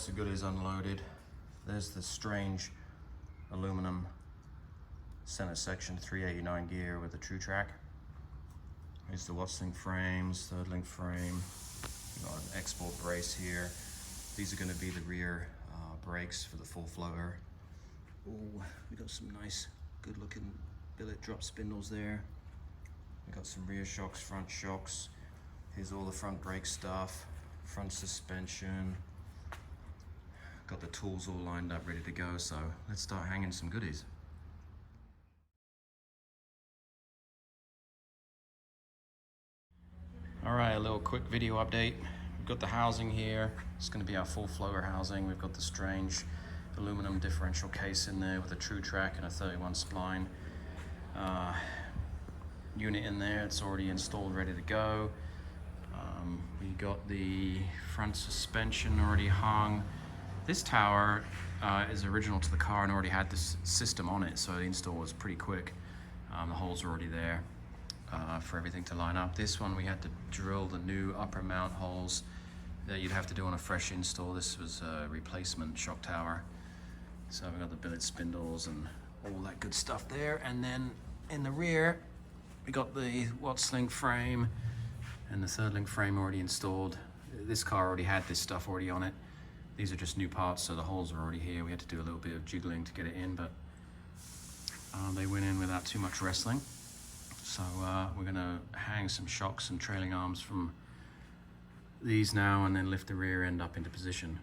lots of goodies unloaded. There's the strange aluminum center section 389 gear with the true track. Here's the Mustang frames, third link frame. We've got an export brace here. These are going to be the rear brakes for the full floater. Oh, we got some nice, good looking billet drop spindles there. We got some rear shocks, front shocks. Here's all the front brake stuff, front suspension. Got the tools all lined up, ready to go. So let's start hanging some goodies. All right, a little quick video update. We've got the housing here. It's going to be our full floater housing. We've got the strange aluminum differential case in there with a true track and a 31 spline unit in there. It's already installed, ready to go. We got the front suspension already hung. This tower is original to the car and already had this system on it, so the install was pretty quick. The holes are already there for everything to line up. This one we had to drill the new upper mount holes that you'd have to do on a fresh install. This was a replacement shock tower. So we got the billet spindles and all that good stuff there. And then in the rear, we got the Watts link frame and the third link frame already installed. This car already had this stuff already on it. These are just new parts, so the holes are already here. We had to do a little bit of jiggling to get it in, but they went in without too much wrestling. So we're gonna hang some shocks and trailing arms from these now and then lift the rear end up into position.